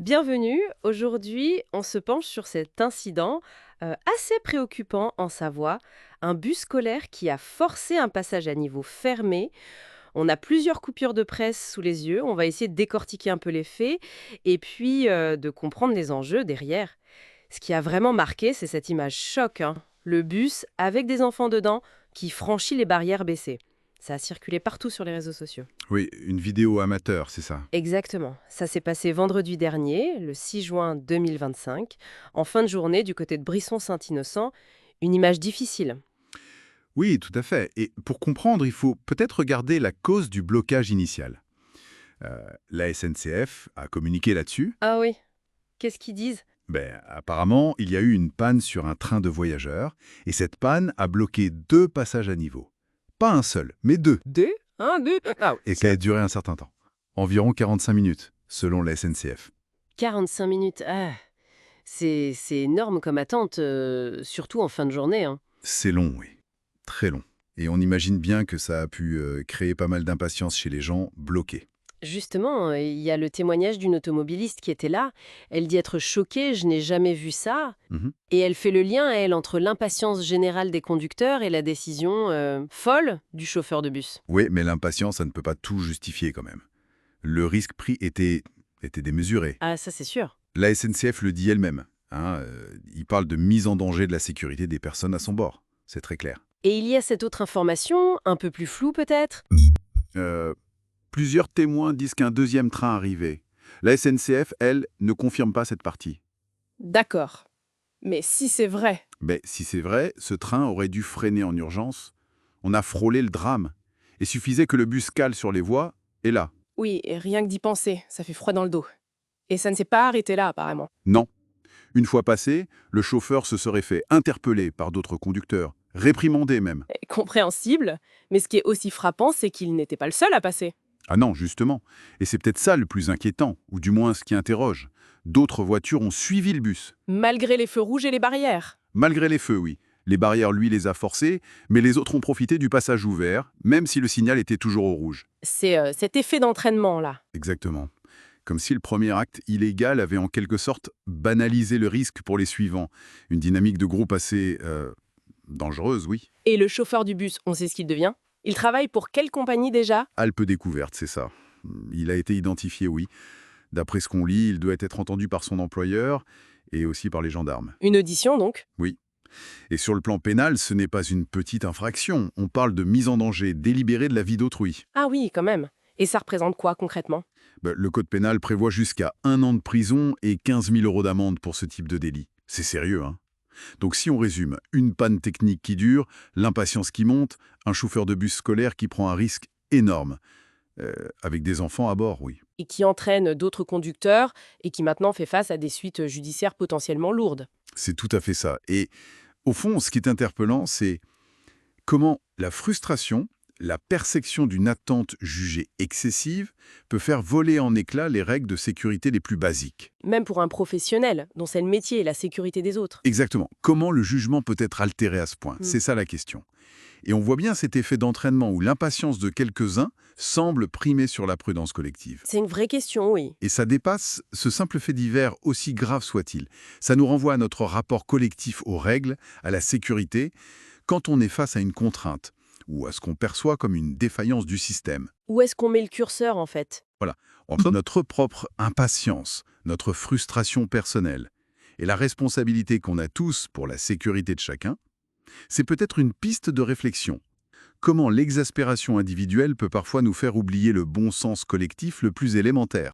Bienvenue. Aujourd'hui, on se penche sur cet incident assez préoccupant en Savoie. Un bus scolaire qui a forcé un passage à niveau fermé. On a plusieurs coupures de presse sous les yeux. On va essayer de décortiquer un peu les faits et puis de comprendre les enjeux derrière. Ce qui a vraiment marqué, c'est cette image choc, hein. Le bus avec des enfants dedans qui franchit les barrières baissées. Ça a circulé partout sur les réseaux sociaux. Oui, une vidéo amateur, c'est ça. Exactement. Ça s'est passé vendredi dernier, le 6 juin 2025, en fin de journée du côté de Brisson-Saint-Innocent. Une image difficile. Oui, tout à fait. Et pour comprendre, il faut peut-être regarder la cause du blocage initial. La SNCF a communiqué là-dessus. Ah oui, qu'est-ce qu'ils disent? Apparemment, il y a eu une panne sur un train de voyageurs, et cette panne a bloqué 2 passages à niveau. Pas un seul, mais 2. Deux? Un, deux? Ah oui. Et ça a duré un certain temps. Environ 45 minutes, selon la SNCF. 45 minutes. Ah, c'est énorme comme attente, surtout en fin de journée, hein. C'est long, oui. Très long. Et on imagine bien que ça a pu créer pas mal d'impatience chez les gens bloqués. Justement, il y a le témoignage d'une automobiliste qui était là. Elle dit être choquée, je n'ai jamais vu ça. Mhm. Et elle fait le lien, elle, entre l'impatience générale des conducteurs et la décision folle du chauffeur de bus. Oui, mais l'impatience, ça ne peut pas tout justifier quand même. Le risque pris était démesuré. Ah, ça c'est sûr. La SNCF le dit elle-même. Il parle de mise en danger de la sécurité des personnes à son bord. C'est très clair. Et il y a cette autre information, un peu plus floue peut-être. Euh, Plusieurs témoins disent qu'un deuxième train arrivait. La SNCF, elle, ne confirme pas cette partie. D'accord. Mais si c'est vrai, Mais si c'est vrai, ce train aurait dû freiner en urgence. On a frôlé le drame. Il suffisait que le bus cale sur les voies, et là. oui, et rien que d'y penser, ça fait froid dans le dos. Et ça ne s'est pas arrêté là, apparemment. Non. Une fois passé, le chauffeur se serait fait interpeller par d'autres conducteurs, réprimandé même. Et compréhensible, mais ce qui est aussi frappant, c'est qu'il n'était pas le seul à passer. Ah non, justement. Et c'est peut-être ça le plus inquiétant, ou du moins ce qui interroge. D'autres voitures ont suivi le bus. Malgré les feux rouges et les barrières. Malgré les feux, oui. Les barrières, lui, les a forcés, mais les autres ont profité du passage ouvert, même si le signal était toujours au rouge. C'est cet effet d'entraînement-là. Exactement. Comme si le premier acte illégal avait en quelque sorte banalisé le risque pour les suivants. Une dynamique de groupe assez dangereuse, oui. Et le chauffeur du bus, on sait ce qu'il devient. Il travaille pour quelle compagnie déjà? Alpes découverte, c'est ça. Il a été identifié, oui. D'après ce qu'on lit, il doit être entendu par son employeur et aussi par les gendarmes. Une audition, donc. Oui. Et sur le plan pénal, ce n'est pas une petite infraction. On parle de mise en danger délibérée de la vie d'autrui. Ah oui, quand même. Et ça représente quoi, concrètement? Le code pénal prévoit jusqu'à 1 an de prison et 15 000 € d'amende pour ce type de délit. C'est sérieux, hein? Donc si on résume, une panne technique qui dure, l'impatience qui monte, un chauffeur de bus scolaire qui prend un risque énorme. Avec des enfants à bord, oui. Et qui entraîne d'autres conducteurs et qui maintenant fait face à des suites judiciaires potentiellement lourdes. C'est tout à fait ça. Et au fond, ce qui est interpellant, c'est comment la frustration, la perception d'une attente jugée excessive peut faire voler en éclats les règles de sécurité les plus basiques. Même pour un professionnel, dont c'est le métier et la sécurité des autres. Exactement. Comment le jugement peut être altéré à ce point? Mm. C'est ça la question. Et on voit bien cet effet d'entraînement où l'impatience de quelques-uns semble primer sur la prudence collective. C'est une vraie question, oui. Et ça dépasse ce simple fait divers, aussi grave soit-il. Ça nous renvoie à notre rapport collectif aux règles, à la sécurité, quand on est face à une contrainte, ou à ce qu'on perçoit comme une défaillance du système. Où est-ce qu'on met le curseur, en fait? Entre notre propre impatience, notre frustration personnelle, et la responsabilité qu'on a tous pour la sécurité de chacun, c'est peut-être une piste de réflexion. Comment l'exaspération individuelle peut parfois nous faire oublier le bon sens collectif le plus élémentaire.